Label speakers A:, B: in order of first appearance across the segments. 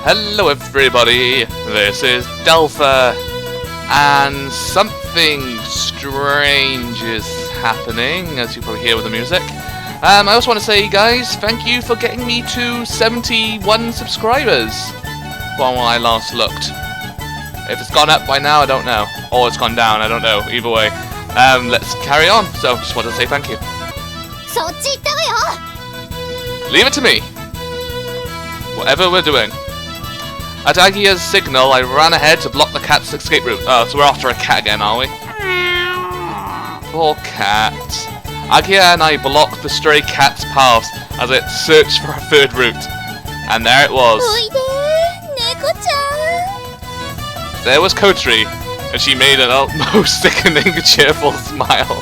A: Hello everybody, this is Delpha, and something strange is happening, as you probably hear with the music. I also want to say, guys, thank you for getting me to 71 subscribers when I last looked. If it's gone up by now, I don't know. Or it's gone down, I don't know. Either way. Let's carry on. So, just wanted to say thank you. Leave it to me. Whatever we're doing. At Ageha's signal, I ran ahead to block the cat's escape route. Oh, so we're after a cat again, are we? Poor cat. Ageha and I blocked the stray cat's paths as it searched for a third route. And there it was. There was Kotori, and she made an almost sickening cheerful smile.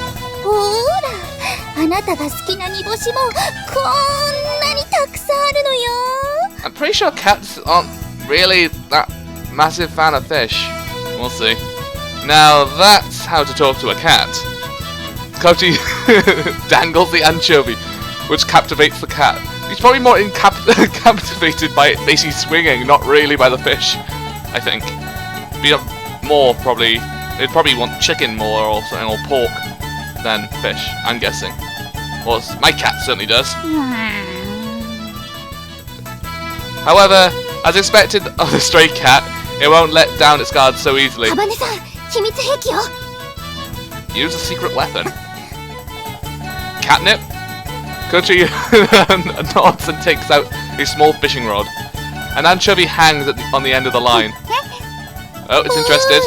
A: I'm pretty sure cats aren't really that massive fan of fish. We'll see. Now that's how to talk to a cat. Kotori dangles the anchovy, which captivates the cat. He's probably more captivated by it basically swinging, not really by the fish, I think. More probably, it'd probably want chicken more or something, or pork, than fish, I'm guessing. Well, my cat certainly does. However, as expected of a stray cat, it won't let down its guard so easily. Use a secret weapon. Catnip? Kotori nods and takes out a small fishing rod. An anchovy hangs on the end of the line. Oh, it's interested.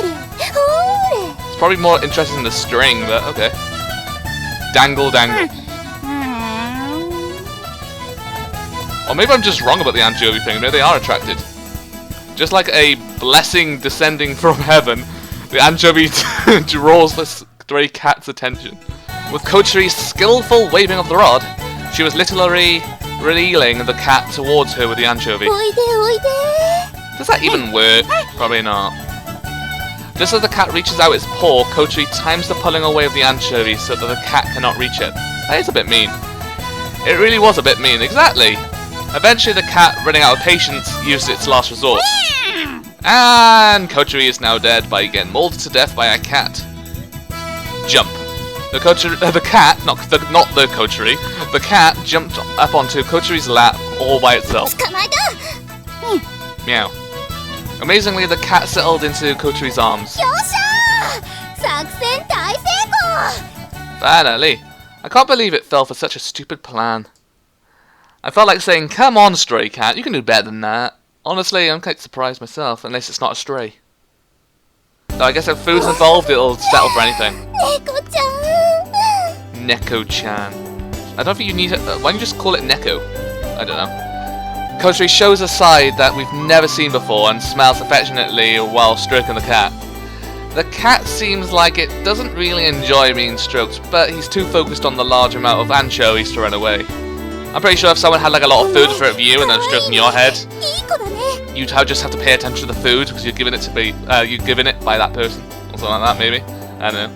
A: It's probably more interested in the string, but okay. Dangle, dangle. Or maybe I'm just wrong about the anchovy thing. Maybe they are attracted. Just like a blessing descending from heaven, the anchovy draws the stray cat's attention. With Kotori's skillful waving of the rod, she was literally reeling the cat towards her with the anchovy. Does that even work? Probably not. Just as the cat reaches out its paw, Kotori times the pulling away of the anchovy so that the cat cannot reach it. That is a bit mean. It really was a bit mean, exactly. Eventually the cat, running out of patience, used its last resort. And Kotori is now dead by getting mauled to death by a cat. Jump. The cat jumped up onto Kotori's lap all by itself. Meow. Amazingly, the cat settled into Kotori's arms. Finally! I can't believe it fell for such a stupid plan. I felt like saying, come on, stray cat, you can do better than that. Honestly, I'm quite surprised myself, unless it's not a stray. Though I guess if food's involved, it'll settle for anything. Neko-chan. I don't think you need it. Why don't you just call it Neko? I don't know. Kotori shows a side that we've never seen before and smiles affectionately while stroking the cat. The cat seems like it doesn't really enjoy being stroked, but he's too focused on the large amount of anchovies to run away. I'm pretty sure if someone had like a lot of food for you and they're stroking your head, you'd just have to pay attention to the food because you're giving it by that person or something like that, maybe. I don't know.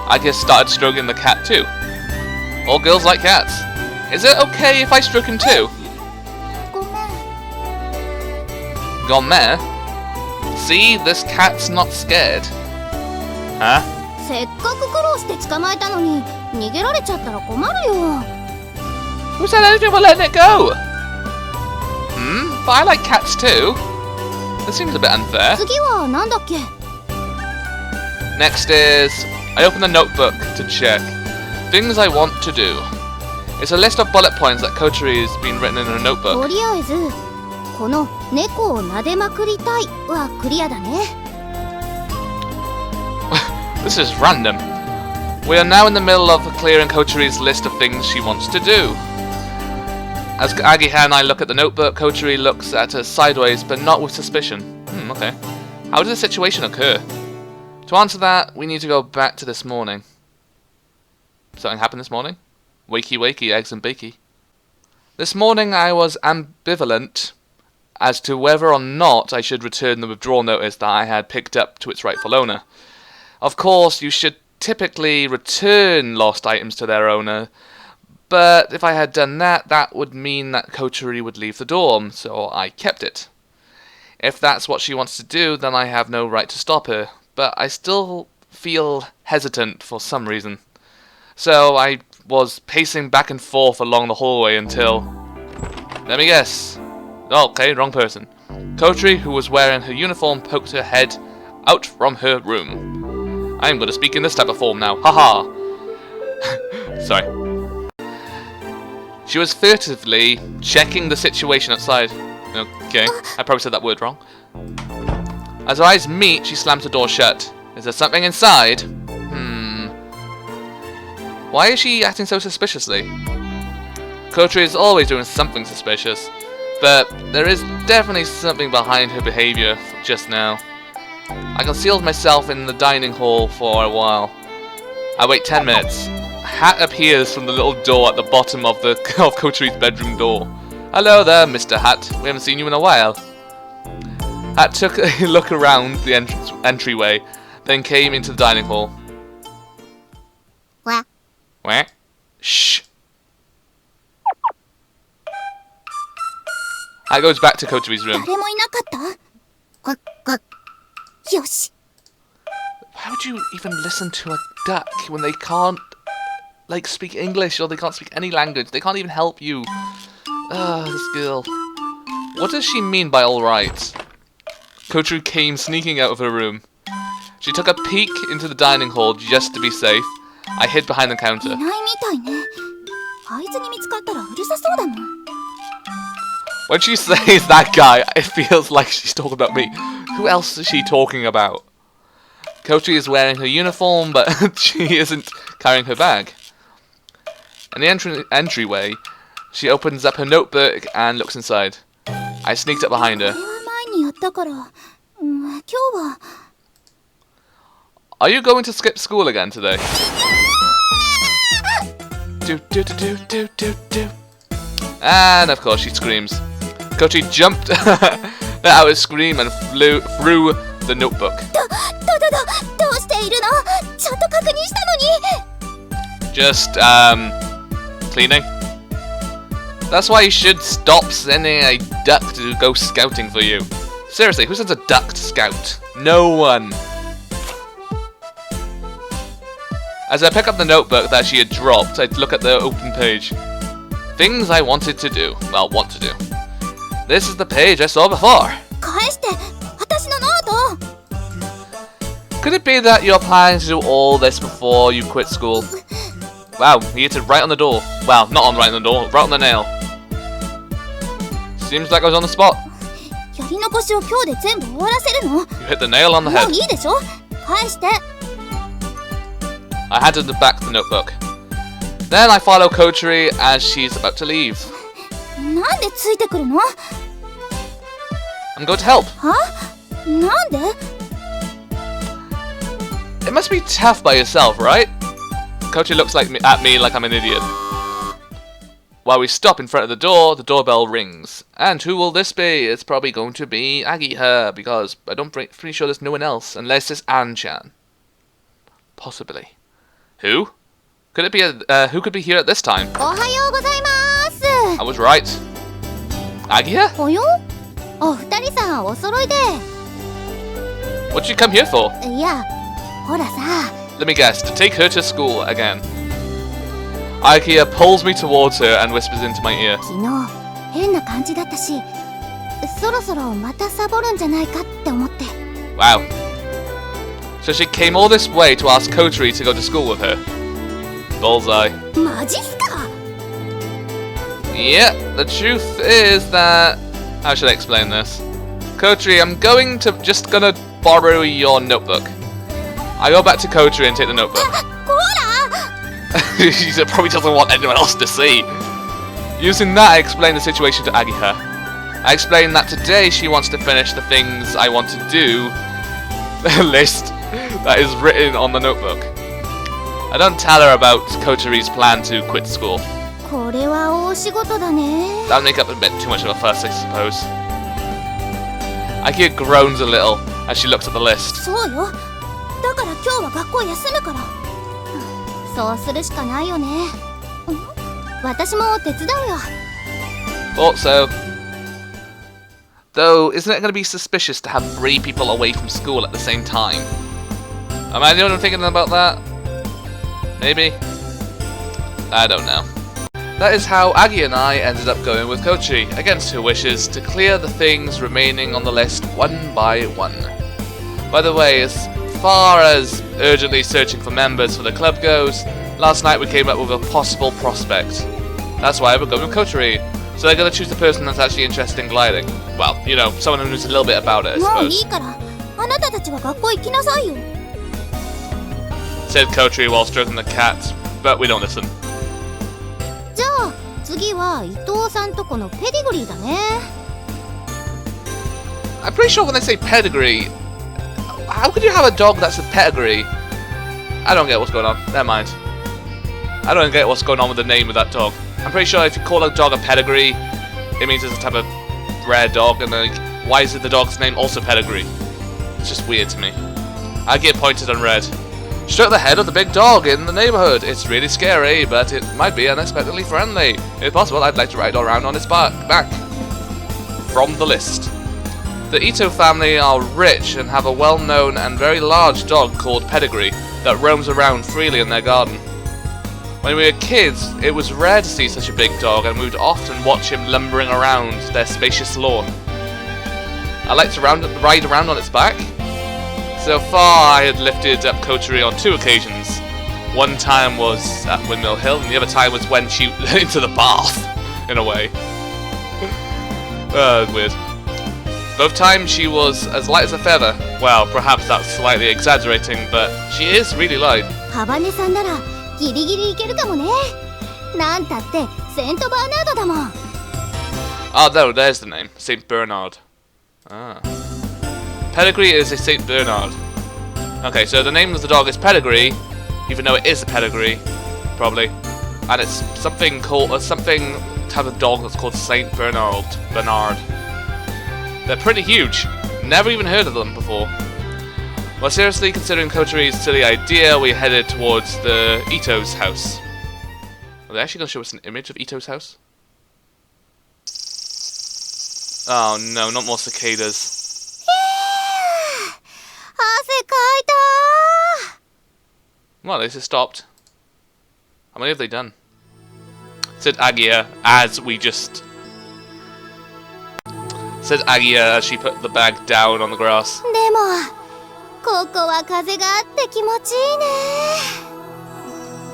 A: I just started stroking the cat too. All girls like cats. Is it okay if I stroke him too? Gomme? See, this cat's not scared. Huh? Who said anything about letting it go? But I like cats too. This seems a bit unfair. Next is, I open the notebook to check. Things I want to do. It's a list of bullet points that Kotori has been written in her notebook. This is random. We are now in the middle of clearing Kotori's list of things she wants to do. As Ageha and I look at the notebook, Kotori looks at us sideways, but not with suspicion. Okay. How did the situation occur? To answer that, we need to go back to this morning. Something happened this morning? Wakey wakey, eggs and bakey. This morning I was ambivalent as to whether or not I should return the withdrawal notice that I had picked up to its rightful owner. Of course, you should typically return lost items to their owner, but if I had done that, that would mean that Kotori would leave the dorm, so I kept it. If that's what she wants to do, then I have no right to stop her, but I still feel hesitant for some reason. So I was pacing back and forth along the hallway until... Let me guess. Oh, okay, wrong person. Kotori, who was wearing her uniform, poked her head out from her room. I'm going to speak in this type of form now. Haha. Sorry. She was furtively checking the situation outside. Okay, I probably said that word wrong. As our eyes meet, she slams the door shut. Is there something inside? Why is she acting so suspiciously? Kotori is always doing something suspicious, but there is definitely something behind her behavior just now. I concealed myself in the dining hall for a while. I wait 10 minutes. A hat appears from the little door at the bottom of Kotori's bedroom door. Hello there, Mr. Hat. We haven't seen you in a while. Hat took a look around the entryway, then came into the dining hall.
B: What?
A: What? Shh. Hat goes back to Kotori's room. Why would you even listen to a duck when they can't, like, speak English or they can't speak any language? They can't even help you. This girl. What does she mean by alright? Kotori came sneaking out of her room. She took a peek into the dining hall just to be safe. I hid behind the counter. When she says that guy, it feels like she's talking about me. Who else is she talking about? Kotori is wearing her uniform, but she isn't carrying her bag. In the entryway, she opens up her notebook and looks inside. I sneaked up behind her. Are you going to skip school again today? And of course she screams. Kotori jumped let out a scream and flew through the notebook. Just, cleaning. That's why you should stop sending a duck to go scouting for you. Seriously, who sends a duck to scout? No one. As I pick up the notebook that she had dropped, I look at the open page. Things I wanted to do. Well, want to do. This is the page I saw before. Could it be that you're planning to do all this before you quit school? Wow, you hit it right on the door. Well, not on right on the door, right on the nail. Seems like I was on the spot. You hit the nail on the head. I handed back the notebook. Then I follow Kotori as she's about to leave. I'm going to help. It must be tough by yourself, right? Kotori looks at me like I'm an idiot. While we stop in front of the doorbell rings. And who will this be? It's probably going to be Ageha, because I'm pretty sure there's no one else, unless it's An-chan. Possibly. Who? Could it be who could be here at this time? I was right. Ageha? What did you come here for? Let me guess, to take her to school again. Ageha pulls me towards her and whispers into my ear. Wow. So she came all this way to ask Kotori to go to school with her. Bullseye. Yeah, the truth is that... How should I explain this? Kotori, I'm just gonna borrow your notebook. I go back to Kotori and take the notebook. She probably doesn't want anyone else to see. Using that, I explain the situation to Ageha. I explain that today she wants to finish the things I want to do. The list that is written on the notebook. I don't tell her about Kotori's plan to quit school. That would make up a bit too much of a fuss, I suppose. Ageha groans a little as she looks at the list.
B: だから今日は学校休むから。そうするしかないよね。私も手伝うよ。
A: Also, though, isn't it going to be suspicious to have 3 people away from school at the same time? Am I the only one thinking about that? Maybe? I don't know. That is how Agi and I ended up going with Kotori, against her wishes, to clear the things remaining on the list one by one. By the way, as far as urgently searching for members for the club goes, last night we came up with a possible prospect. That's why we're going with Kotori. So they're going to choose the person that's actually interested in gliding. Well, you know, someone who knows a little bit about it, I suppose. Said Kotori while stroking the cat, but we don't listen. I'm pretty sure when they say pedigree, how could you have a dog that's a pedigree? I don't get what's going on. Never mind. I don't get what's going on with the name of that dog. I'm pretty sure if you call a dog a pedigree, it means it's a type of rare dog, and like, why is the dog's name also pedigree? It's just weird to me. I get pointed and red. Stroke the head of the big dog in the neighborhood. It's really scary, but it might be unexpectedly friendly. If possible, I'd like to ride around on its back. From the list. The Ito family are rich and have a well-known and very large dog called Pedigree that roams around freely in their garden. When we were kids, it was rare to see such a big dog, and we would often watch him lumbering around their spacious lawn. I like to ride around on its back. So far, I had lifted up Kotori on 2 occasions. One time was at Windmill Hill, and the other time was when she went into the bath, in a way. Weird. Both times she was as light as a feather. Well, perhaps that's slightly exaggerating, but she is really light. Oh no, there's the name. Saint Bernard. Ah. Pedigree is a Saint Bernard. Okay, so the name of the dog is Pedigree, even though it is a pedigree, probably. And it's something called, something type of dog that's called Saint Bernard. They're pretty huge. Never even heard of them before. Well, seriously, considering Kotori's silly idea, we headed towards the Ito's house. Are they actually going to show us an image of Ito's house? Oh no, not more cicadas. Well, they just stopped. How many have they done? Said Ageha as she put the bag down on the grass. Well,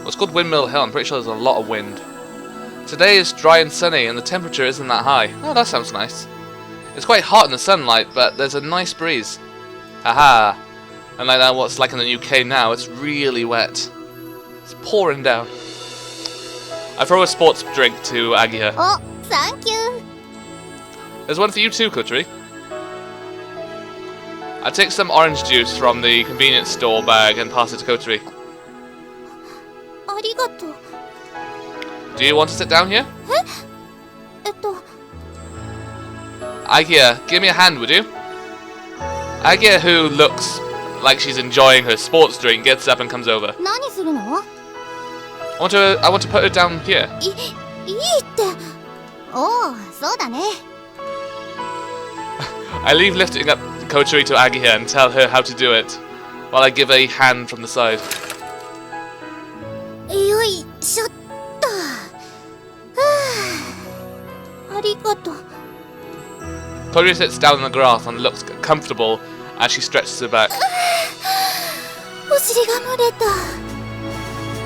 A: it's called Windmill Hill. I'm pretty sure there's a lot of wind. Today is dry and sunny, and the temperature isn't that high. Oh, that sounds nice. It's quite hot in the sunlight, but there's a nice breeze. Haha. And like that, what's like in the UK now, it's really wet. It's pouring down. I throw a sports drink to Ageha.
B: Oh, thank you.
A: There's one for you too, Kotori. I take some orange juice from the convenience store bag and pass it to Kotori. Do you want to sit down here? Ageha, give me a hand, would you? Ageha, who looks like she's enjoying her sports drink, gets up and comes over. I want to put her down here. I leave lifting up Kotori to Ageha and tell her how to do it, while I give a hand from the side. Kotori sits down on the grass and looks comfortable as she stretches her back.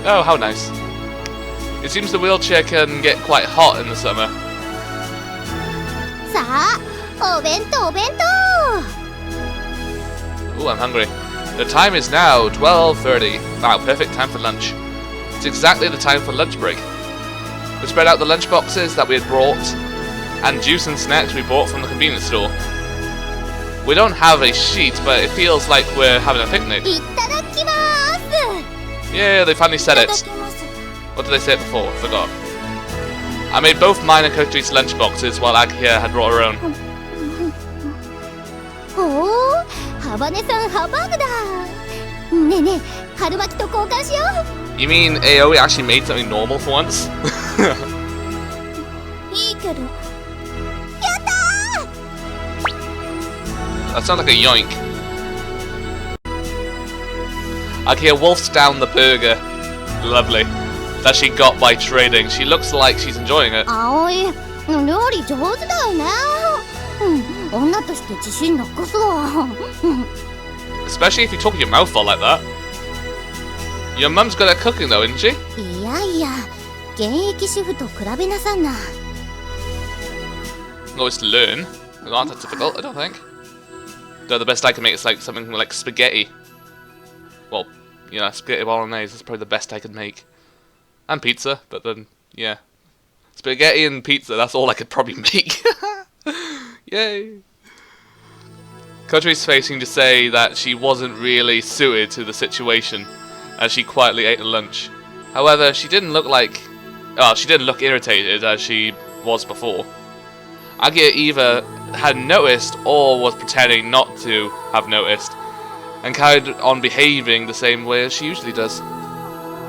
A: Oh, how nice. It seems the wheelchair can get quite hot in the summer. Ooh, I'm hungry. The time is now 12:30. Wow, perfect time for lunch. It's exactly the time for lunch break. We spread out the lunch boxes that we had brought, and juice and snacks we bought from the convenience store. We don't have a sheet, but it feels like we're having a picnic. Yeah, they finally said it. What did they say before? I forgot. I made both mine and Kotori's lunch boxes while Ageha had brought her own.
B: ねえねえ、春巻きと交換しよう。
A: You mean Aoi actually made something normal for once?
B: いいけど。やったー。
A: That sounds like a yoink. Ageha wolfs down the burger. Lovely. That she got by trading. She looks like she's enjoying it.
B: 葵、料理上手だよね。女として自信なくすわ。
A: Especially if you talk with your mouth full like that. Your mum's good at cooking though, isn't she?
B: いやいや、現役主婦と比べなさんな。
A: Always to learn. It's not that difficult, I don't think. Though the best I can make is like something like spaghetti. Well, you know, spaghetti bolognese is probably the best I could make. And pizza, but then, yeah. Spaghetti and pizza, that's all I could probably make. Yay! Kotori's face seemed to say that she wasn't really suited to the situation, as she quietly ate her lunch. However, she didn't look like... Oh, she didn't look irritated as she was before. Ageha either hadn't noticed or was pretending not to have noticed, and carried on behaving the same way as she usually does.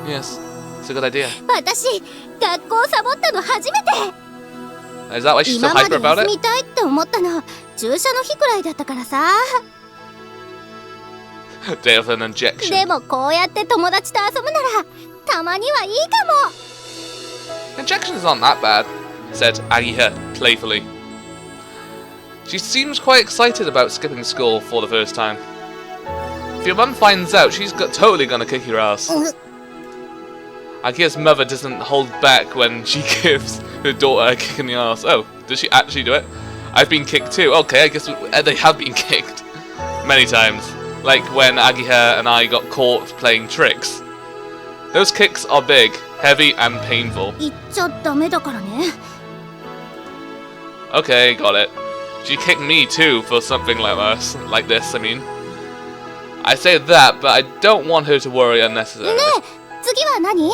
A: Yes, it's a good idea.
B: 私、学校サボったの初めて。
A: Is that why she's so
B: 今ま
A: hyper
B: で
A: about
B: 休
A: it?
B: みたいって思ったの注射の日くらいだったからさ。
A: Day of an injection.
B: でもこうやって友達と遊ぶならたまにはいいかも。
A: Injections aren't that bad, said Ageha playfully. She seems quite excited about skipping school for the first time. If your mum finds out, she's totally gonna kick your ass. Ageha's mother doesn't hold back when she gives her daughter a kick in the ass. Oh, does she actually do it? I've been kicked too. Okay, I guess they have been kicked. Many times. Like when Ageha and I got caught playing tricks. Those kicks are big, heavy and painful.
B: 言っちゃダメだからね。
A: Okay, got it. She kicked me too for something like this, I mean. I say that, but I don't want her to worry unnecessarily.
B: ねえ、次は何？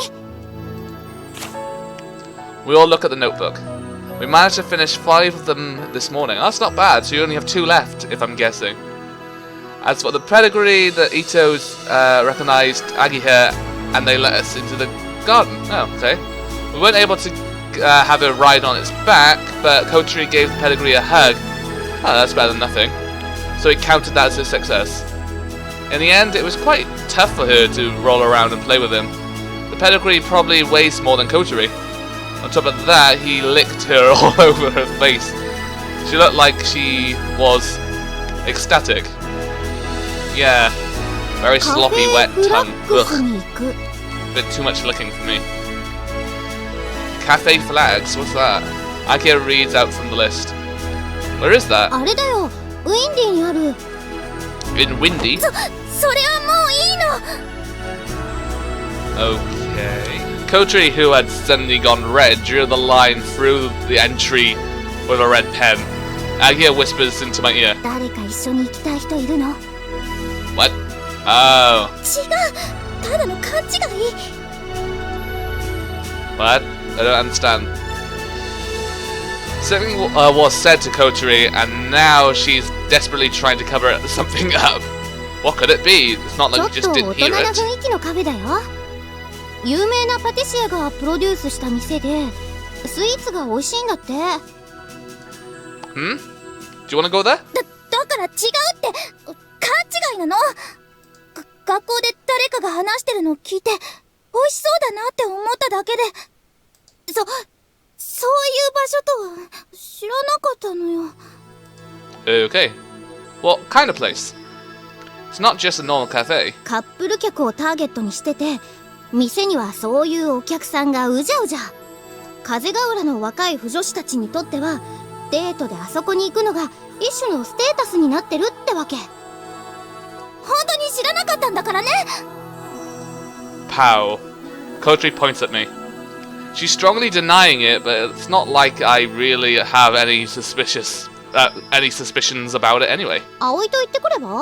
A: We all look at the notebook. We managed to finish 5 of them this morning. That's not bad, so you only have 2 left, if I'm guessing. As for the pedigree, the Itos recognized Ageha and they let us into the garden. Oh, okay. We weren't able to have her ride on its back, but Kotori gave the pedigree a hug. Oh, that's better than nothing. So he counted that as a success. In the end, it was quite tough for her to roll around and play with him. The pedigree probably weighs more than Kotori. On top of that, he licked her all over her face. She looked like she was ecstatic. Yeah, very sloppy, wet tongue. Ugh. Bit too much licking for me. Cafe Flags, what's that? Ageha reads out from the list. Where is that?
B: あれだよ、ウィンディにある。
A: In Windy?
B: それはもういいの。
A: Okay. Kotori, who had suddenly gone red, drew the line through the entry with a red pen. Ageha whispers into my ear.
B: 誰か一緒に行きたい人いるの？
A: What? Oh.
B: 違う、ただの勘違い。
A: What? I don't understand. Something was said to Kotori, and now she's desperately trying to cover something up. What could it be? It's not
B: ち
A: like
B: ょ
A: we
B: っ
A: just
B: と
A: didn't
B: 大人
A: hear
B: な
A: it.
B: 雰囲気のカフェだよ。有名なパティシエがプロデュースした店でスイーツが美味しいんだって。
A: Hmm? Do you want to go there?
B: だから違うって、勘違いなの。学校で誰かが話してるのを聞いて美味しそうだなって思っただけで、そういう場所とは知らなかったのよ。
A: Okay. What kind of place? It's not just a normal cafe.
B: カップル客をターゲットにしてて、店にはそういうお客さんがうじゃうじゃ。風ヶ浦の若い腐女子たちにとってはデートであそこに行くのが一種のステータスになってるってわけ。本当に知らなかったんだからね。
A: Pow. Kotori points at me. She's strongly denying it, but it's not like I really have any suspicions about it anyway.
B: 葵と言ってくれば？何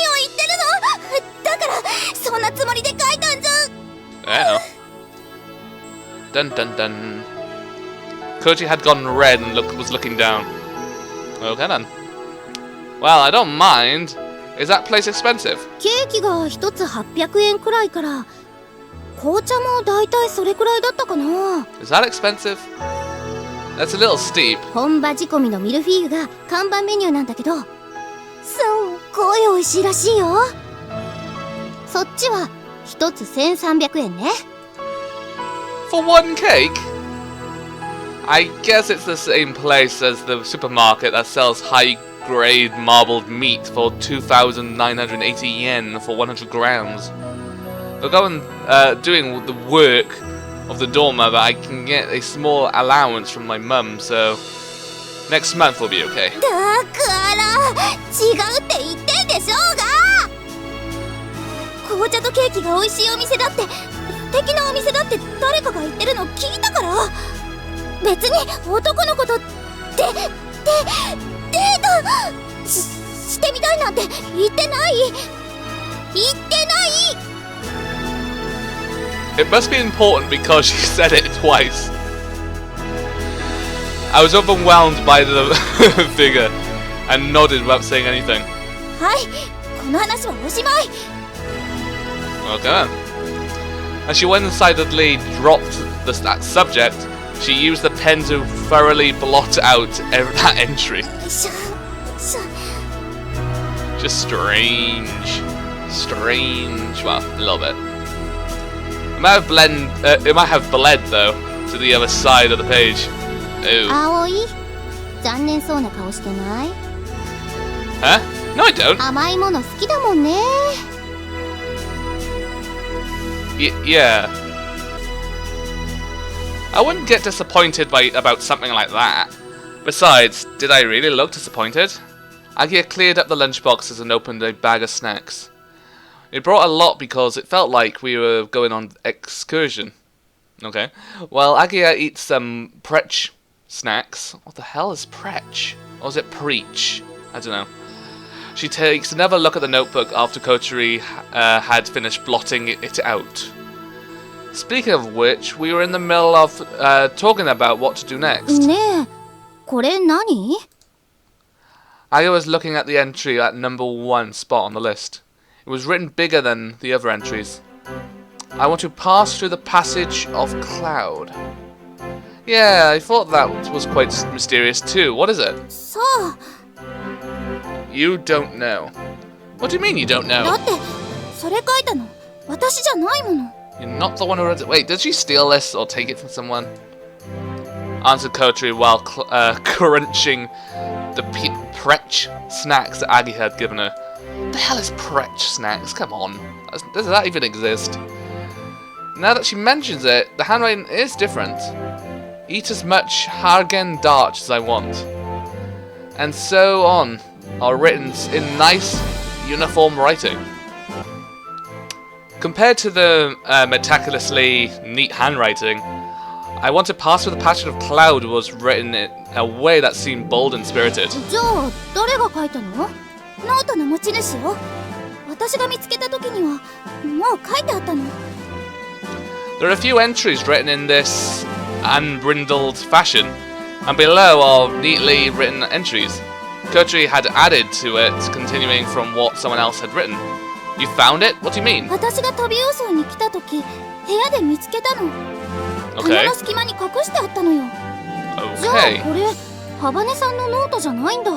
B: を言ってるの？だからそんなつもりで書いたんじゃ。
A: I don't know. Dun dun dun. Kotori had gone red and was looking down. Okay then. Well, I don't mind. Is that place expensive?
B: ケーキが1つ800円くらいから、紅茶もだいたいそれくらいだったかな。
A: Is that expensive? That's a little steep.
B: 本場仕込みのミルフィーユが看板メニューなんだけど、すんごい美味しいらしいよ。そっちは1つ1300円ね。
A: For one cake? I guess it's the same place as the supermarket that sells high-grade marbled meat for 2,980 yen for 100 grams. We're going doing the work of the dormer, but I can get a small allowance from my mum, so next month will be okay.
B: だから違うって言ってんでしょうが。紅茶とケーキが美味しいお店だって、素敵なお店だって誰かが言ってるの聞いたから。別に男の子とデートしてみたいなんて言ってない。
A: It must be important because she said it twice. I was overwhelmed by the figure and nodded without saying anything.
B: はい、この話はおしまい。
A: Okay. And she one-sidedly dropped that subject. She used the pen to thoroughly blot out that entry. Just strange. Well, a little bit. It might have bled though to the other side of the page. Ooh.
B: Aoi, 残念そうな顔してない？
A: Huh? No, I don't.
B: 甘いもの好きだもんね。
A: Yeah. I wouldn't get disappointed about something like that. Besides, did I really look disappointed? Ageha cleared up the lunchboxes and opened a bag of snacks. It brought a lot because it felt like we were going on excursion. Okay. Well, Ageha eats some prech snacks. What the hell is prech? Or is it preach? I don't know. She takes another look at the notebook after Kotori had finished blotting it out. Speaking of which, we were in the middle of talking about what to do next.
B: ねえ、これ何？
A: Ageha was looking at the entry at number 1 spot on the list. It was written bigger than the other entries. I want to pass through the passage of cloud. Yeah, I thought that was quite mysterious too. What is it?
B: さあ。
A: You don't know. What do you mean you don't
B: だ
A: know?
B: ってそれ書いたの私じゃないもの。
A: You're not the one who wrote it. Wait, did she steal this or take it from someone? Answered Kotori while crunching the prech snacks that Ageha had given her. What the hell is prech snacks? Come on. Does that even exist? Now that she mentions it, the handwriting is different. Eat as much Hargen Dart as I want. And so on are written in nice, uniform writing. Compared to the meticulously neat handwriting, I want to pass through the passage of cloud was written in a way that seemed bold and spirited.
B: じゃあ誰が書いたの？ノートの持ち主よ。私が見つけた時にはもう書いてあったの。
A: There are a few entries written in this unbrindled fashion, and below are neatly written entries. Kotori had added to it, continuing from what someone else had written. You found it? What do you mean?
B: 私が旅予想に来た時、部屋で見つけたの。棚の隙間に隠してあったのよ。じゃあ
A: Okay.
B: これ、ハバネさんのノートじゃないんだ。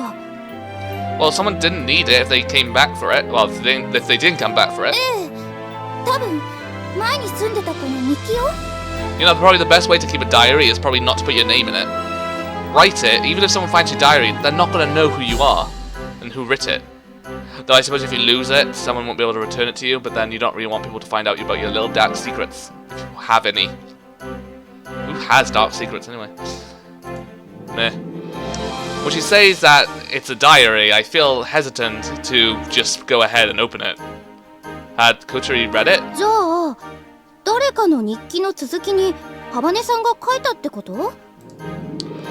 A: Well, someone didn't need it if they came back for it. Well, if they didn't come back for it.
B: ええ、多分前に住んでた子の日記よ。
A: You know, probably the best way to keep a diary is probably not to put your name in it. Write it, even if someone finds your diary, they're not going to know who you are and who writ it. Though I suppose if you lose it, someone won't be able to return it to you, but then you don't really want people to find out about your little dark secrets, if you have any. Who has dark secrets anyway? Meh. When she says that it's a diary, I feel hesitant to just go ahead and open it. Had Kotori read it?
B: じゃあ誰かの日記の続きにハバネさんが書いたってこと？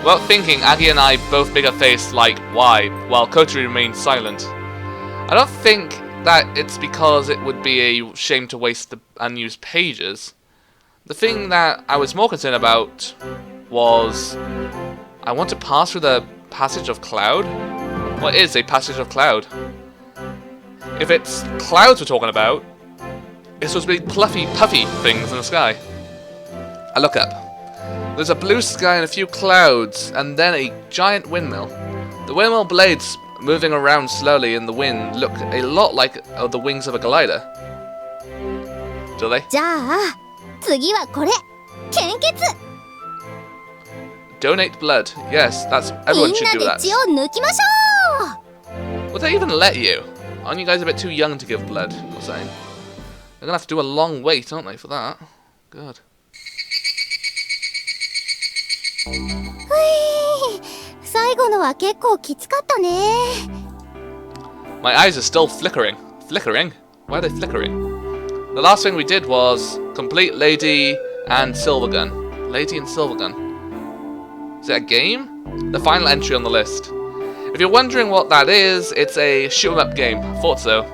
A: Without thinking, Ageha and I both make a face like why, while Kotori remains silent. I don't think that it's because it would be a shame to waste the unused pages. The thing that I was more concerned about was I want to pass through the passage of cloud. What is a passage of cloud? If it's clouds we're talking about, it's supposed to be puffy things in the sky. I look up. There's a blue sky and a few clouds, and then a giant windmill. The windmill blades moving around slowly in the wind look a lot like the wings of a glider. Do they?
B: じゃあ次はこれ献血
A: Donate blood. Yes, that's
B: み
A: everyone
B: ん
A: should
B: な
A: do
B: で
A: that.
B: 血を抜きましょ
A: Would they even let you? Aren't you guys a bit too young to give blood? Or something? They're gonna have to do a long wait, aren't they, for that? God.
B: うふい最後のは結構きつかったね
A: My eyes are still flickering. Flickering? Why are they flickering? The last thing we did was complete Lady and Silvergun. Lady and Silvergun. Is it a game? The final entry on the list. If you're wondering what that is, it's a shoot 'em up game. I thought so.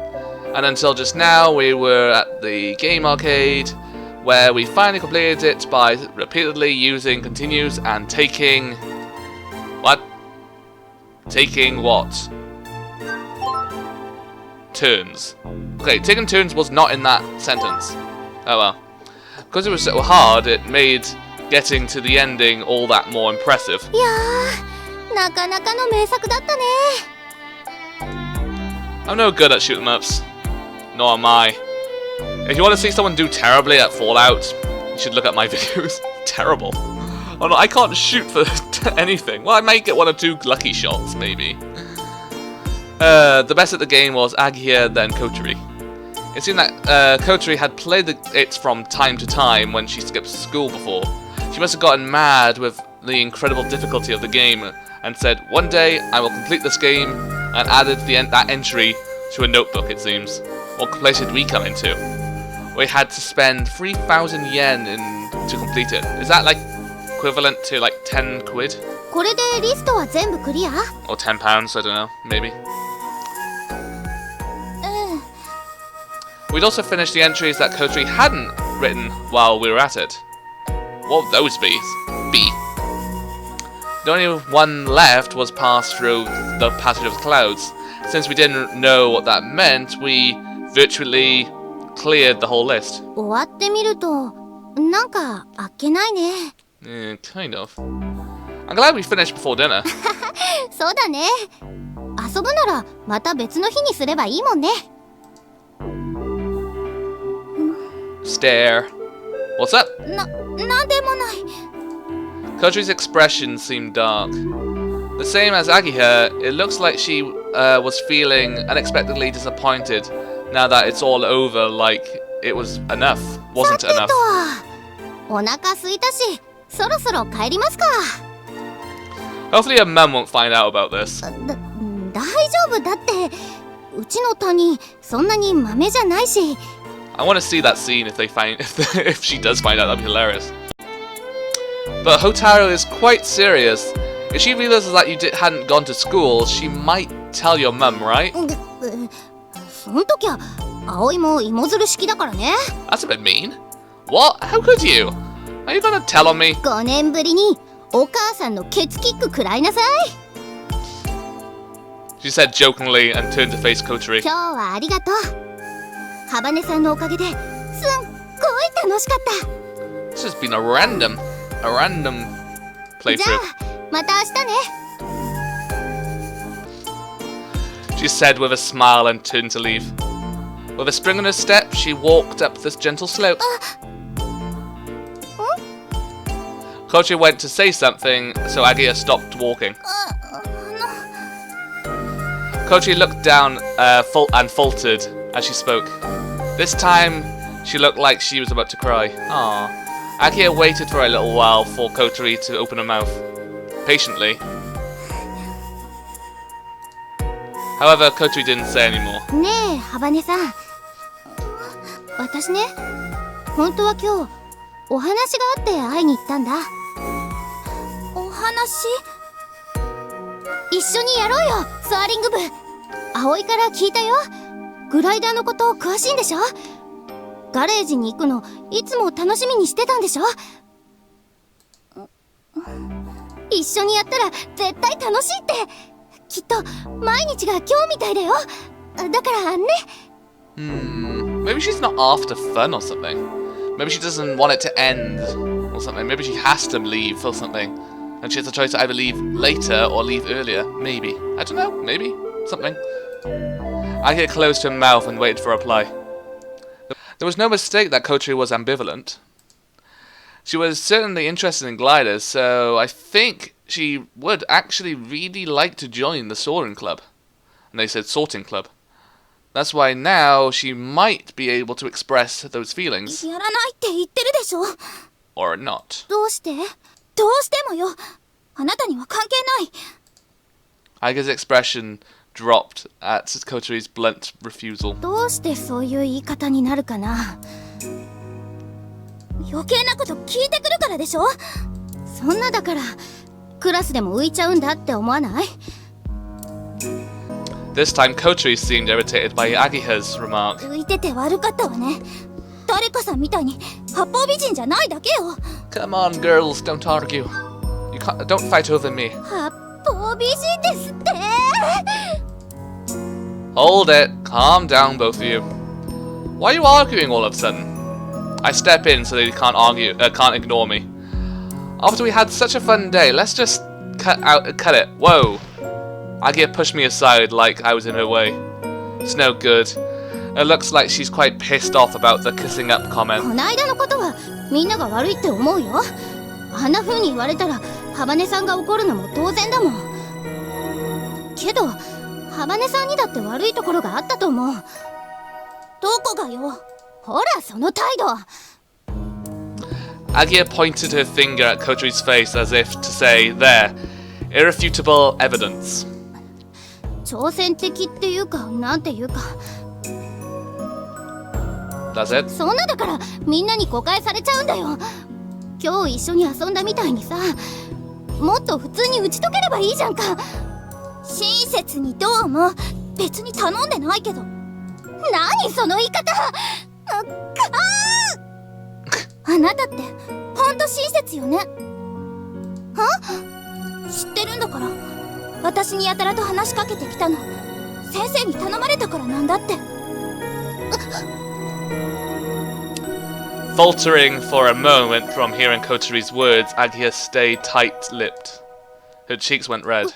A: And until just now, we were at the game arcade, where we finally completed it by repeatedly using continues and taking... What? Taking what? Turns. Okay, taking turns was not in that sentence. Oh well. Because it was so hard, it made getting to the ending all that more impressive.
B: いやーなかなかの名作だったね
A: I'm no good at shoot 'em ups. Nor am I. If you want to see someone do terribly at Fallout, you should look at my videos. Terrible. Oh no, I can't shoot for anything. Well, I might get one or two lucky shots, maybe. The best at the game was Ageha, then Kotori. It seemed that Kotori had played it from time to time when she skipped school before. She must have gotten mad with the incredible difficulty of the game and said, "One day I will complete this game," and added that entry to a notebook, it seems. What place did we come into? We had to spend 3,000 yen to complete it. Is that like equivalent to like 10 quid?
B: これでリストは全部クリア
A: Or 10 pounds, I don't know, maybe.
B: うん
A: We'd also finished the entries that Kotori hadn't written while we were at it. What would those be? The only one left was pass through the passage of the clouds. Since we didn't know what that meant, we virtually cleared the whole list.
B: 終わってみるとなんかあっけないね
A: Kind of. I'm glad we finished before dinner.
B: そうだね遊ぶならまた別の日にすればいいもんね
A: Stare. What's up?
B: なんでもない
A: Kotori's expression seemed dark. The same as Ageha, it looks like she was feeling unexpectedly disappointed now that it's all over, like it was enough. Wasn't
B: さて
A: enough.
B: とお腹空いたしそろそろ帰りますか
A: Hopefully your mum won't find out about this.
B: 大丈夫だってうちの谷そんなに豆じゃないし
A: I want to see that scene if if she does find out. That'd be hilarious. But Hotaru is quite serious. If she realizes that you hadn't gone to school, she might tell your mum, right?
B: そん時は葵も芋づる式だからね
A: That's a bit mean. What? How could you? Are you gonna tell on me?
B: 5年ぶりにお母さんのケツキック食らいなさい
A: She said jokingly and turned to face Kotori.
B: 今日はありがとうハバネさんのおかげですっごい楽しかった
A: This has been a random
B: じゃ
A: playthrough.
B: あまた明日ね
A: She said with a smile and turned to leave. With a spring in her step, she walked up this gentle slope. Kotori went to say something, so Ageha stopped walking. Kotori looked down and faltered as she spoke. This time, she looked like she was about to cry. Aww. Ageha waited for a little while for Kotori to open her mouth. Patiently. However, Kotori didn't say anymore.
B: ねえハバネさん私ね本当は今日お話があって会いに行ったんだお話一緒にやろうよスワーリング部葵から聞いたよグライダーのこと詳しいんでしょガレージに行くのいつも楽しみにしてたんでしょ一緒にやったら絶対楽しいってきっと毎日が今日みたいだよ。だからね。
A: Maybe she's not after fun or something. Maybe she doesn't want it to end or something. Maybe she has to leave or something. And she has a choice to either leave later or leave earlier. Maybe. I don't know. Maybe. Something. Ageha closed her mouth and waited for a reply. There was no mistake that Kotori was ambivalent. She was certainly interested in gliders, so I think she would actually really like to join the soaring club. And they said sorting club. That's why now she might be able to express those feelings.
B: やらないって言ってるでしょ。
A: Or not.
B: どうして？どうしてもよ。あなたには関係ない。
A: Ageha's expression dropped at Kotori's blunt refusal.
B: どうしてそういう言い方になるかな。余計なこと聞いてくるからでしょ。そんなだからクラスでも浮いちゃうんだって思わない？
A: This time Kotori seemed irritated by Ageha's remark.
B: 浮いてて悪かったわね。誰かさんみたいに八方美人じゃないだけよ。
A: Come on, girls, don't argue. Don't fight over me.
B: 八方美人ですって。
A: Hold it. Calm down, both of you. Why are you arguing all of a sudden? I step in so they can't ignore me. After we had such a fun day, let's just cut it. Whoa. Ageha pushed me aside like I was in her way. It's no good. It looks like she's quite pissed off about the kissing up comment.
B: こないだのことはみんなが悪いって思うよ。あんな風に言われたらハバネさんが怒るのも当然だもん。けどハバネさんにだって悪いところがあったと思う。どこがよ。ほらその態度。
A: Ageha pointed her finger at Kotori's face as if to say, there, irrefutable evidence.
B: 挑戦的っていうかなんていうか。
A: That's it?
B: そんなだからみんなに誤解されちゃうんだよ。今日一緒に遊んだみたいにさ、もっと普通に打ち解ければいいじゃんか。親切にどうも別に頼んでないけど。何その言い方。あなたってほんと親切よね。は？知ってるんだから。私にやたらと話しかけてきたの先生に頼まれたからなんだって。
A: Faltering for a moment from hearing Kotori's words, Ageha stayed tight-lipped. Her cheeks went red.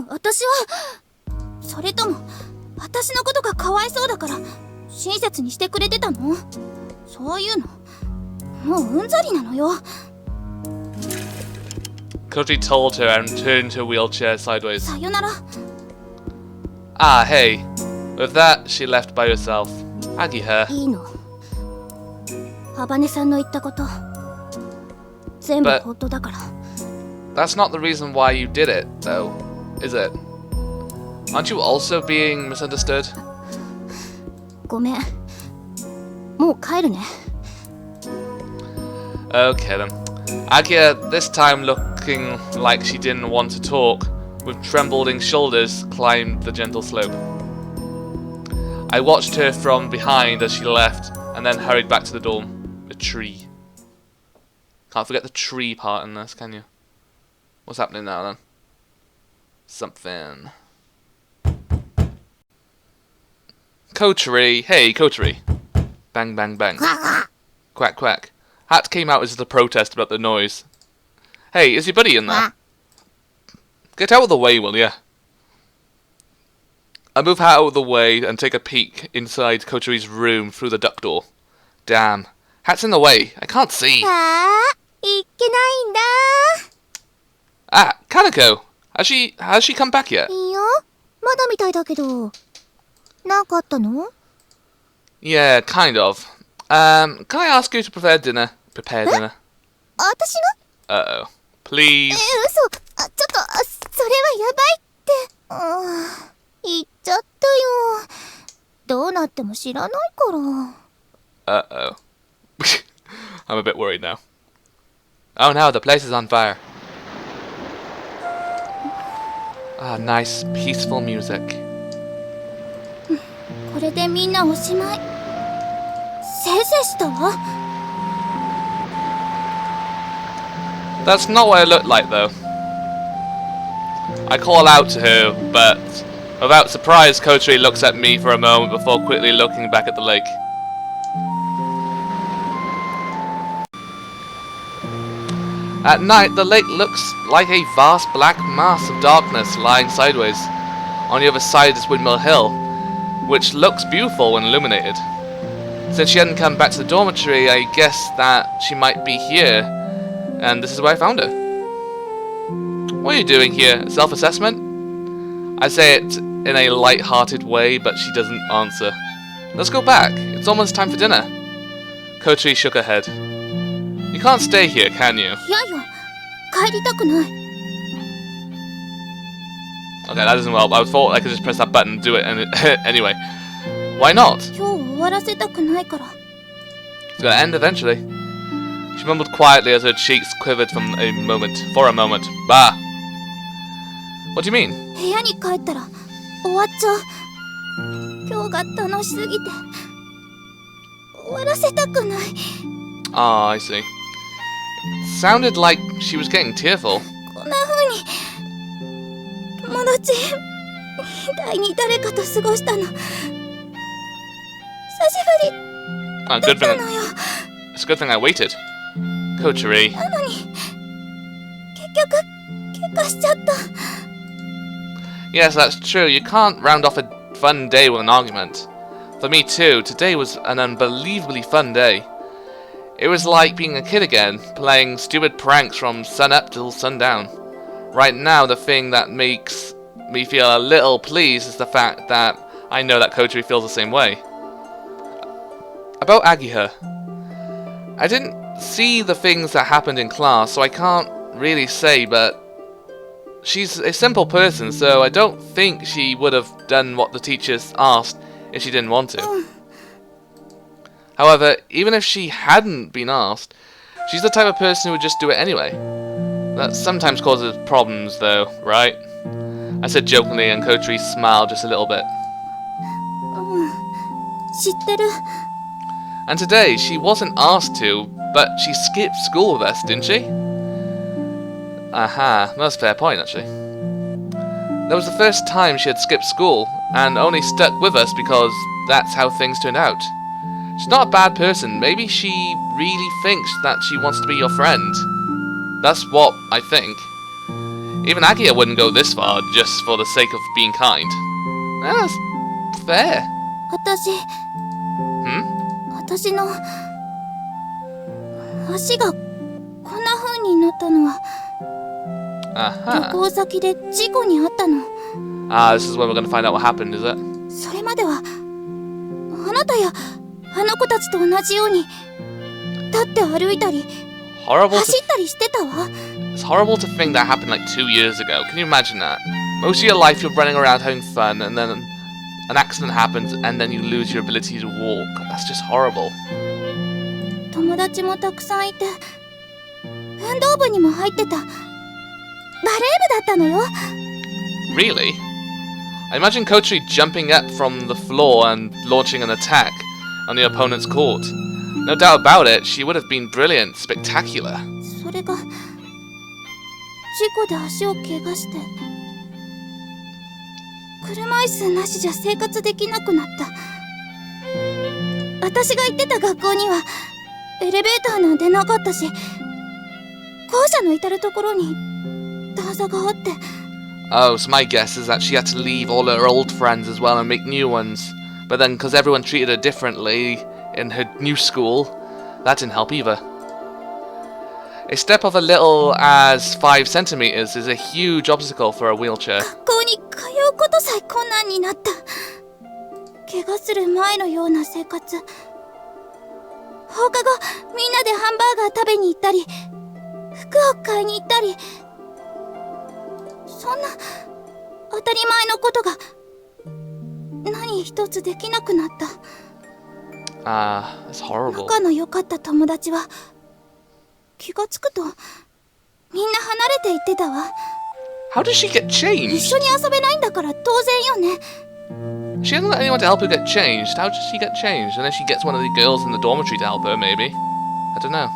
B: 私はそれとも私のことがかわいそうだから親切にしてくれてたの？そういうのもううんざりなのよ。
A: Kotori told her and turned her wheelchair sideways.
B: さよなら。
A: Ah, hey. With that, she left by herself. Ageha.
B: いいの。ハバネさんの言ったこと全部本当だから。
A: That's not the reason why you did it, though, is it? Aren't you also being misunderstood?
B: ごめん。もう帰るね。
A: Okay then. Ageha, this time looking like she didn't want to talk, with trembling shoulders, climbed the gentle slope. I watched her from behind as she left, and then hurried back to the dorm. A tree. Can't forget the tree part in this, can you? What's happening now then? Something. Kotori! Hey, Kotori! Bang, bang, bang. Quack, quack. Hat came out as a protest about the noise. Hey, is your buddy in there? Get out of the way, will ya? I move Hat out of the way and take a peek inside Kotori's room through the duck door. Damn. Hat's in the way. I can't see.
B: ああ、いけないんだ。
A: Ah, Kaneko! Has she come back yet?
B: いいよ。まだみたいだけど。なんかあったの？
A: Yeah, kind of. Can I ask you to prepare dinner? Prepare dinner.
B: 私が？
A: Uh-oh. Please.
B: 嘘。ちょっと、それはやばいって。言っちゃったよ。どうなっても知らないから。
A: Uh-oh. I'm a bit worried now. Oh no, the place is on fire. Ah, nice, peaceful music.
B: これでみんなおしまい。せいせいしたわ。
A: That's not what it looked like, though. I call out to her, but without surprise, Kotori looks at me for a moment before quickly looking back at the lake. At night, the lake looks like a vast black mass of darkness lying sideways. On the other side is Windmill Hill, which looks beautiful when illuminated. Since she hadn't come back to the dormitory, I guess that she might be here, and this is where I found her. What are you doing here? Self-assessment? I say it in a light-hearted way, but she doesn't answer. Let's go back. It's almost time for dinner. Kotori shook her head. You can't stay here, can you?
B: いやいや、帰りたくない。
A: Okay, that doesn't help. I thought I could just press that button and do it anyway. Why not?
B: 今日終わらせたくないから。
A: It's gonna end eventually. She mumbled quietly as her cheeks quivered for a moment. Bah! What do you mean?
B: 部屋に帰ったら終わっちゃう。今日が楽しすぎて終わらせたくない。
A: Ah, I see. It sounded like she was getting tearful.
B: こんな風に友達みたいに誰かと過ごしたの久しぶり
A: Ah,
B: だ
A: good
B: った
A: thing.
B: のよ。
A: It's a good thing I waited. Kotori.
B: なのに結局喧嘩しちゃった。
A: Yes, that's true. You can't round off a fun day with an argument. For me too, today was an unbelievably fun day. It was like being a kid again, playing stupid pranks from sun up till sundown. Right now, the thing that makes me feel a little pleased is the fact that I know that Kotori feels the same way. About Ageha. I didn't see the things that happened in class, so I can't really say, but she's a simple person, so I don't think she would have done what the teachers asked if she didn't want to. However, even if she hadn't been asked, she's the type of person who would just do it anyway. That sometimes causes problems though, right? I said jokingly, and Kotori smiled just a little bit.
B: 知ってる。
A: And today, she wasn't asked to, but she skipped school with us, didn't she? Aha, that's a fair point actually. That was the first time she had skipped school, and only stuck with us because that's how things turned out. She's not a bad person. Maybe she really thinks that she wants to be your friend. That's what I think. Even Ageha wouldn't go this far just for the sake of being kind. That's fair.
B: 私
A: Hmm?
B: 私の足がこんな風になったのは旅
A: Aha.
B: 行先で事故に遭ったの。
A: Ah, this is when we're going to find out what happened, is it?
B: それまではあなたやあの子たちと同じように立って歩いたり
A: Horrible
B: 走
A: to
B: ったりしてたわ。
A: It's horrible to think that happened like 2 years ago. Can you imagine that? Most of your life you're running around having fun, and then an accident happens, and then you lose your ability to walk. That's just horrible.
B: 友達もたくさんいて運動部にも入ってた。バレー部だったのよ。
A: Really? I imagine Kotori jumping up from the floor and launching an attack on the opponent's court. No doubt about it, she would have been brilliant, spectacular.
B: それが事故で足を怪我して車椅子なしじゃ生活できなくなった。私が行ってた学校にはエレベーターなんてなかったし、校舎の至るところに段差があって。
A: Oh, so my guess is that she had to leave all her old friends as well and make new ones. But then, because everyone treated her differently in her new school, that didn't help either. A step of as little as 5 centimeters is a huge obstacle for a wheelchair.
B: 学校に通うことさえ困難になった。怪我する前のような生活。放課後みんなでハンバーガー食べに行ったり服を買いに行ったり、そんな当たり前のことが何一つできなくなった。
A: Ah, that's horrible.
B: 仲の良かった友達は気がつくとみんな離れていってたわ。
A: How does she get
B: 一
A: changed?
B: 緒に遊べないんだから当然よね。
A: She hasn't got anyone to help her get changed. How does she get changed? Unless she gets one of the girls in the dormitory to help her, maybe. I don't know.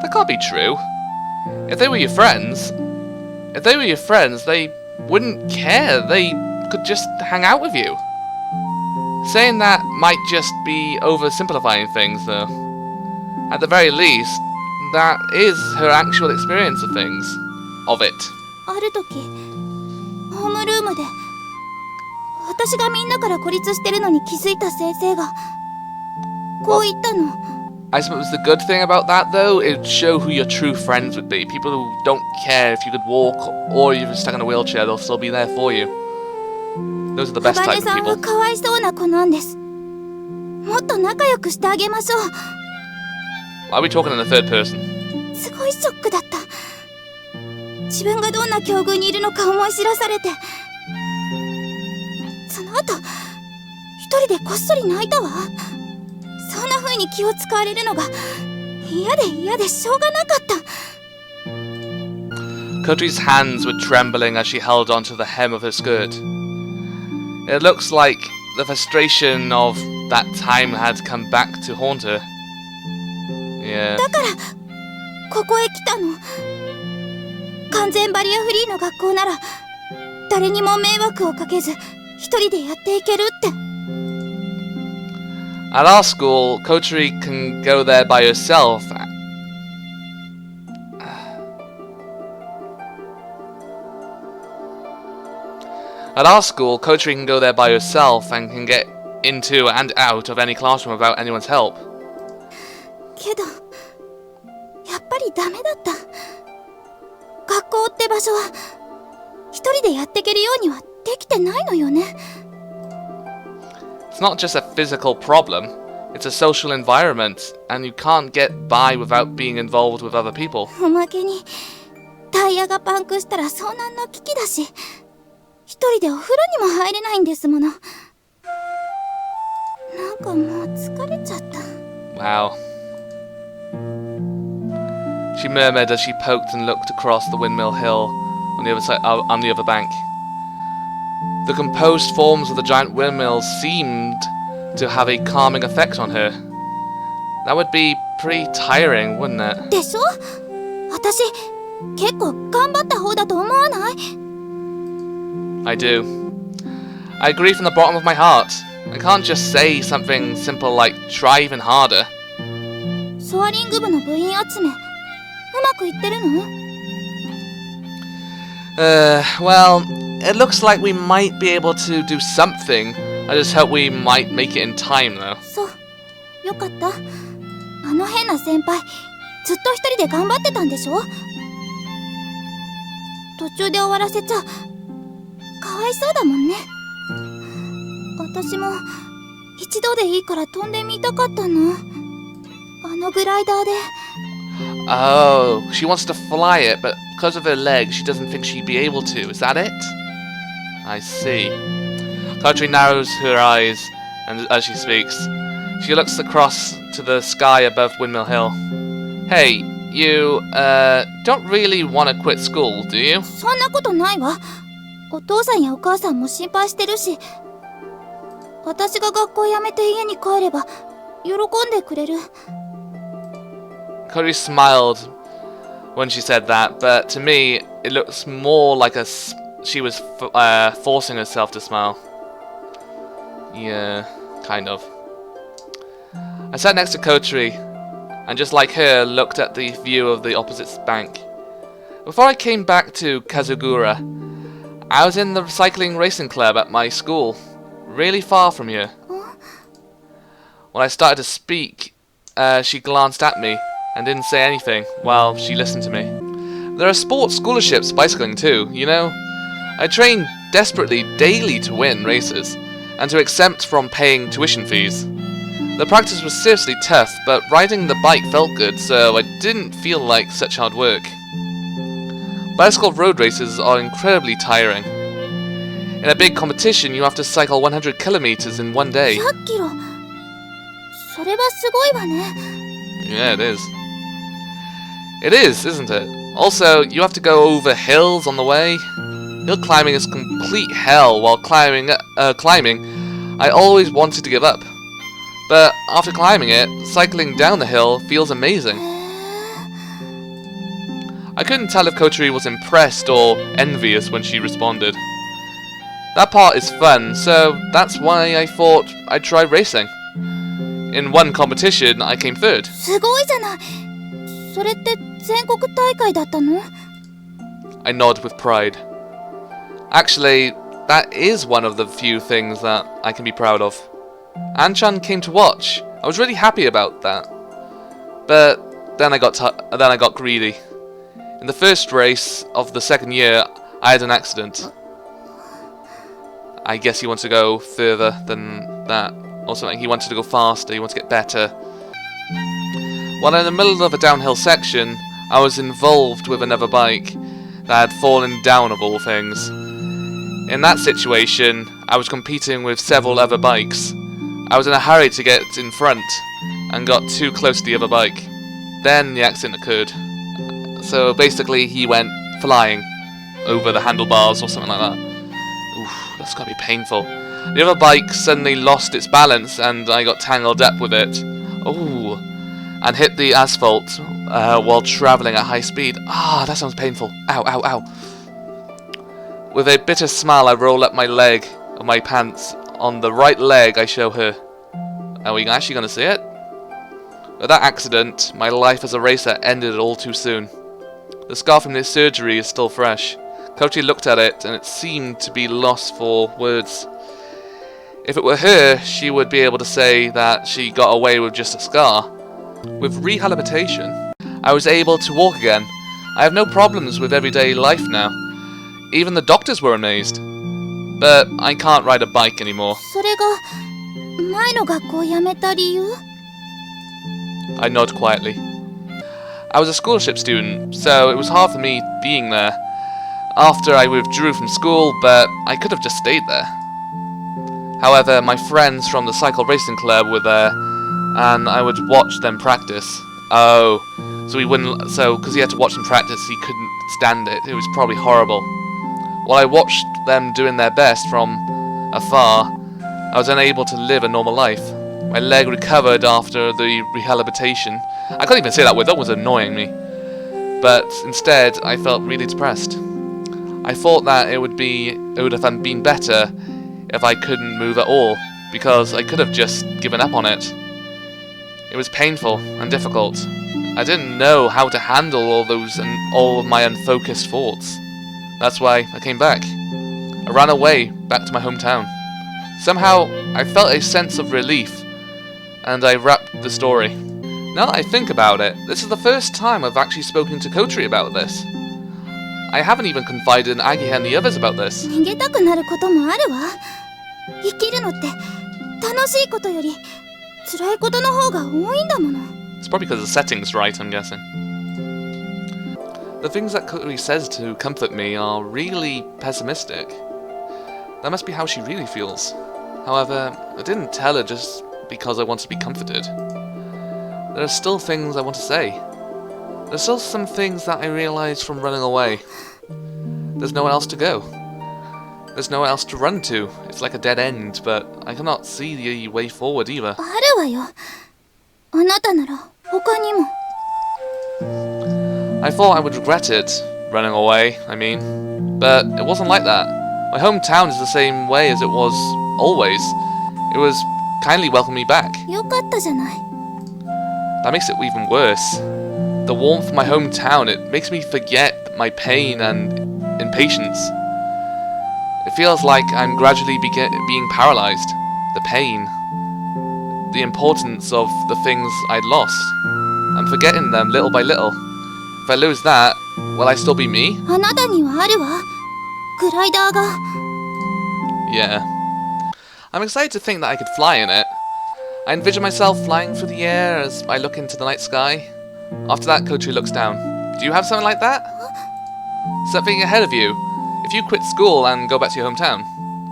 A: That can't be true. If they were your friends, If they were your friends, they wouldn't care. They could just hang out with you. Saying that might just be oversimplifying things, though. At the very least, that is her actual experience of things. Of it.
B: ある時ホームルームで私がみんなから孤立してるのに気づいた先生がこう言ったの。
A: I suppose the good thing about that, though, it would show who your true friends would be. People who don't care if you could walk or if you're stuck in a wheelchair, they'll still be there for you. Those are the best
B: カバ
A: type
B: ネ
A: of
B: さんは
A: people.
B: かわいそうな子なんです。もっと仲良くしてあげましょう。
A: Why are we talking in the third person?
B: すごいショックだった。自分がどんな境遇にいるのか思い知らされて、その後一人でこっそり泣いたわ。そんな風に気を使われるのが嫌でしょうがなかった。
A: Kotori's hands were trembling as she held onto the hem of her skirt. It looks like the frustration of that time had come back to haunt her. Yeah.
B: だからここへ来たの。完全バリアフリーの学校なら誰にも迷惑をかけず一人でやっていけるって。
A: At our school, Kotori can go there by herself. At our school, Kotori can go there by herself and can get into and out of any classroom without anyone's help.
B: けどやっぱりダメだった。学校って場所は一人でやっていけるようにはできてないのよね。
A: It's not just a physical problem, it's a social environment, and you can't get by without being involved with other people.
B: おまけにタイヤがパンクしたら遭難の危機だし、一人でお風呂にも入れないんですもの。なんかもう疲れちゃった。
A: Wow. She murmured as she poked and looked across the windmill hill on the other side, on the other bank. The composed forms of the giant windmills seemed to have a calming effect on her. That would be pretty tiring, wouldn't it?
B: でしょ？私結構頑張った方だと思わない？
A: I do. I agree from the bottom of my heart. I can't just say something simple like try even harder.
B: ソアリング部の部員集めうまくいってるの？
A: Well, it looks like we might be able to do something. I just hope we might make it in time, though.
B: そう、よかった。あの変な先輩ずっと一人で頑張ってたんでしょ？途中で終わらせちゃかわいそうだもんね。私も一度でいいから飛んでみたかったの。あのグライダーで。
A: Oh, she wants to fly it, but because of her legs, she doesn't think she'd be able to. Is that it? I see. Kotori narrows her eyes and as she speaks. She looks across to the sky above Windmill Hill. Hey, you, don't really want to quit school, do you?
B: そんなことないわ。お父さんやお母さんも心配してるし、私が学校辞めて家に帰れば喜んでくれる。
A: Kotori smiled when she said that, but to me, it looks more like she was forcing herself to smile. Yeah, kind of. I sat next to Kotori, and just like her, looked at the view of the opposite bank. Before I came back to Kazugura, I was in the cycling racing club at my school, really far from here. When I started to speak, she glanced at me and didn't say anything while she listened to me. There are sports scholarships bicycling too, you know? I train desperately daily to win races, and to exempt from paying tuition fees. The practice was seriously tough, but riding the bike felt good, so I didn't feel like such hard work. Bicycle road races are incredibly tiring. In a big competition, you have to cycle 100 kilometers in one day.
B: 100キロ。それはすごいわね。
A: Yeah, it is. It is, isn't it? Also, you have to go over hills on the way. Hill climbing is complete hell. While climbing, I always wanted to give up. But after climbing it, cycling down the hill feels amazing. I couldn't tell if Kotori was impressed or envious when she responded. That part is fun, so that's why I thought I'd try racing. In one competition, I came third.
B: すごいじゃない。それって全国大会だったの？
A: I nod with pride. Actually, that is one of the few things that I can be proud of. An-chan came to watch. I was really happy about that. But then I got greedy. In the first race of the second year, I had an accident. I guess he wanted to go further than that, or something. He wanted to go faster, he wanted to get better. While in the middle of a downhill section, I was involved with another bike that had fallen down of all things. In that situation, I was competing with several other bikes. I was in a hurry to get in front, and got too close to the other bike. Then the accident occurred. So basically he went flying over the handlebars or something like that. Oof, that's gotta be painful. The other bike suddenly lost its balance and I got tangled up with it. Ooh, and hit the asphalt while travelling at high speed. Ah, that sounds painful. Ow, ow, ow. With a bitter smile I roll up my leg of my pants. On the right leg I show her. Are we actually going to see it? With that accident, my life as a racer ended all too soon. The scar from this surgery is still fresh. Kotori looked at it, and it seemed to be lost for words. If it were her, she would be able to say that she got away with just a scar. With rehabilitation, I was able to walk again. I have no problems with everyday life now. Even the doctors were amazed. But I can't ride a bike anymore.
B: それが前の学校を辞めた理由？
A: I nod quietly. I was a scholarship student, so it was hard for me being there. After I withdrew from school, but I could have just stayed there. However, my friends from the cycle racing club were there, and I would watch them practice. Oh, so because he had to watch them practice, he couldn't stand it. It was probably horrible. While I watched them doing their best from afar, I was unable to live a normal life. My leg recovered after the rehabilitation. I can't even say that word, that was annoying me. But instead, I felt really depressed. I thought that it would have been better if I couldn't move at all, because I could have just given up on it. It was painful and difficult. I didn't know how to handle all of my unfocused thoughts. That's why I came back. I ran away back to my hometown. Somehow, I felt a sense of relief, and I wrapped the story. Now that I think about it, this is the first time I've actually spoken to Kotori about this. I haven't even confided in Ageha and the others about this.
B: 逃げたくなることもあるわ。生きるのって楽しいことより辛いことの方が多いんだもの。
A: It's probably because the setting's right, I'm guessing. The things that Kotori says to comfort me are really pessimistic. That must be how she really feels. However, I didn't tell her just because I want to be comforted. There are still things I want to say. There's still some things that I realized from running away. There's nowhere else to go. There's nowhere else to run to. It's like a dead end, but I cannot see the way forward either.
B: あるわよ。あなたなら他にも。
A: I thought I would regret it, running away, I mean. But it wasn't like that. My hometown is the same way as it was always. It was kindly welcoming me back.
B: よかったじゃない。
A: That makes it even worse. The warmth of my hometown, it makes me forget my pain and impatience. It feels like I'm gradually being paralyzed. The pain. The importance of the things I'd lost. I'm forgetting them little by little. If I lose that, will I still be me?
B: あなたにはあるわ。グライダーが。
A: Yeah. I'm excited to think that I could fly in it. I envision myself flying through the air as I look into the night sky. After that, Kotori looks down. Do you have something like that? Something ahead of you. If you quit school and go back to your hometown.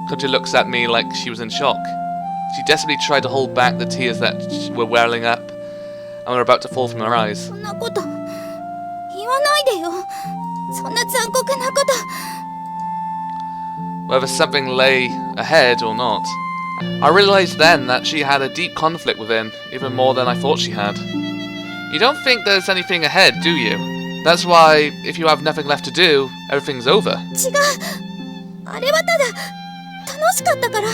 A: Kotori looks at me like she was in shock. She desperately tried to hold back the tears that were welling up and were about to fall from her eyes.
B: そんなこと言わないでよ。そんな残酷なこと。
A: Whether something lay ahead or not. I realized then that she had a deep conflict within, even more than I thought she had. You don't think there's anything ahead, do you? That's why, if you have nothing left to do, everything's over.
B: 違う。あれはただ楽しかったから。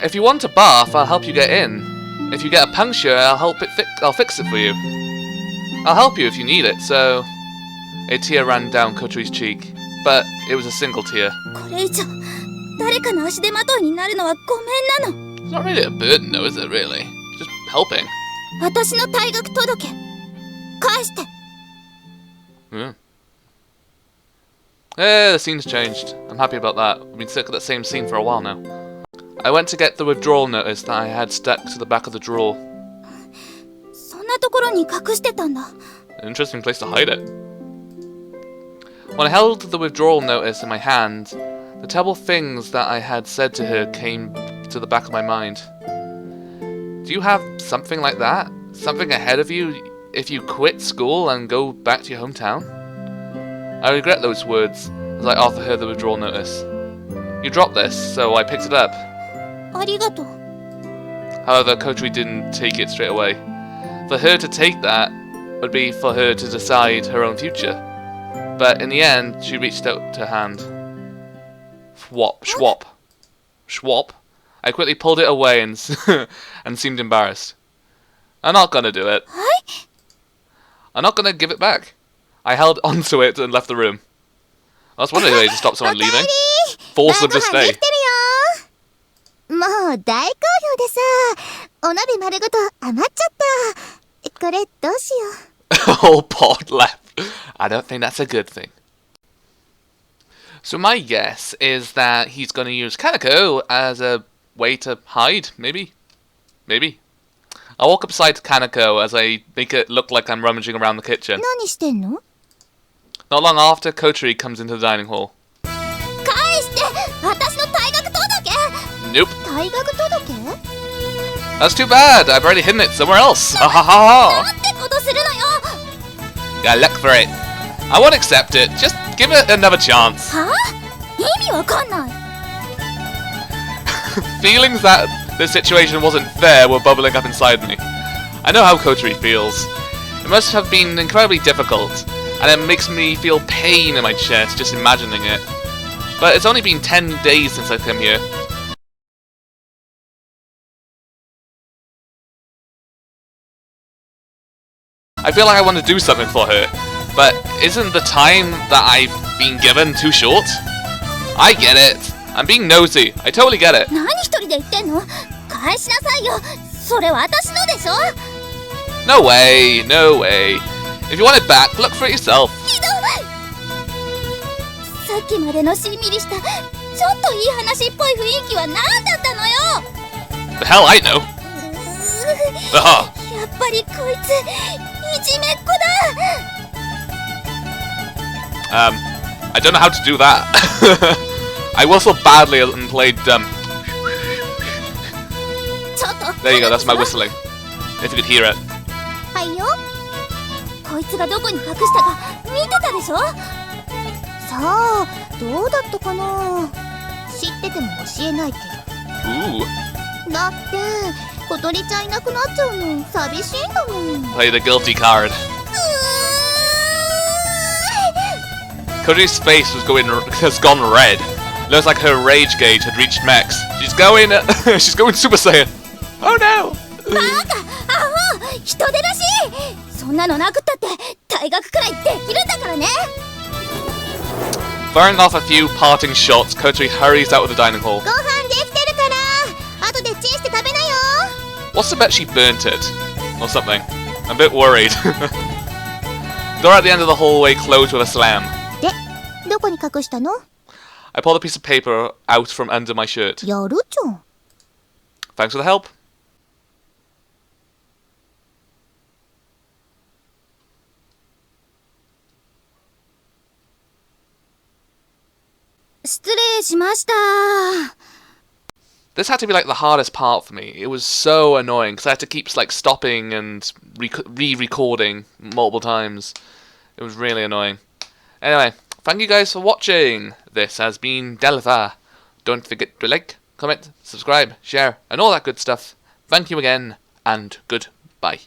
A: If you want a bath, I'll help you get in. If you get a puncture, I'll fix it for you. I'll help you if you need it, so... A tear ran down Kotori's cheek, but it was a single tear.
B: これ以上誰かの足手まといになるのはごめんなの。
A: It's not really a burden though, is it really? Just helping.
B: 私の退学届返して。
A: Yeah. The scene's changed. I'm happy about that. I've been stuck at that same scene for a while now. I went to get the withdrawal notice that I had stuck to the back of the drawer.
B: そんなところに隠してたんだ。
A: An interesting place to hide it. When I held the withdrawal notice in my hand, the terrible things that I had said to her came to the back of my mind. Do you have something like that? Something ahead of you if you quit school and go back to your hometown? I regret those words as I offered her the withdrawal notice. You dropped this, so I picked it up.
B: ありがとう。
A: However, Kotori didn't take it straight away. For her to take that would be for her to decide her own future. But in the end, she reached out her hand. Schwap. I quickly pulled it away and and seemed embarrassed. I'm not gonna do it. I'm not gonna give it back. I held onto it and left the room. That's one way to stop someone leaving. Force them to stay.
B: もう大好評でさ、お鍋丸ごと余っちゃった。これどうしよう。
A: Whole pot left. I don't think that's a good thing. So my guess is that he's going to use Kaneko as a way to hide, maybe? Maybe. I'll walk up beside Kaneko as I make it look like I'm rummaging around the kitchen.
B: 何してんの？
A: Not long after, Kotori comes into the dining hall.
B: 返して！私の退学届！
A: Nope.
B: 退学届？
A: That's too bad. I've already hidden it somewhere else. Ha ha ha
B: なんてことするのよ！
A: Yeah, look for it. I won't accept it. Just give it another chance.
B: はあ？意味わかんない。
A: Feelings that the situation wasn't fair were bubbling up inside me. I know how Kotori feels. It must have been incredibly difficult, and it makes me feel pain in my chest just imagining it. But it's only been 10 days since I've come here. I feel like I want to do something for her, but isn't the time that I've been given too short? I get it. I'm being nosy. I totally get it.
B: 何一人で言ってんの？返しなさいよ。それ私のでしょ？
A: No way, no way. If you want it back, look for it yourself.
B: ひどい！さっきまでのしんみりしたちょっといい話っぽい雰囲気は何だったのよ？
A: The hell I know. Aha.
B: やっぱりこいついじめっ子だ。
A: I don't know how to do that. I whistled badly and played
B: ちょっと
A: There you go, that's my whistling. If you could hear it.
B: はいよ。こいつがどこに隠したか見てたでしょ？さあ、どうだったかな。知ってても教えないけど。
A: Ooh.
B: だって小鳥ちゃんいなくなっちゃうの寂しいんだもん。
A: Play the guilty card. Kotori's face has gone red. Looks like her rage gauge had reached max. She's going Super Saiyan. Oh no!
B: バカ、アホ、人でらしい。そんなのなくったって退学くらいできるんだからね。
A: Firing off a few parting shots, Kotori hurries out of the dining hall.
B: ご飯できてるから後でチンして食べなよ。
A: What's to bet she burnt it? Or something. I'm a bit worried. Door at the end of the hallway closed with a slam.
B: で、どこに隠したの？
A: I pulled a piece of paper out from under my shirt.
B: やるじゃん。
A: Thanks for the help.
B: 失礼しました。
A: This had to be like the hardest part for me. It was so annoying because I had to keep like stopping and re-recording multiple times. It was really annoying. Anyway, thank you guys for watching. This has been Delva. Don't forget to like, comment, subscribe, share, and all that good stuff. Thank you again, and goodbye.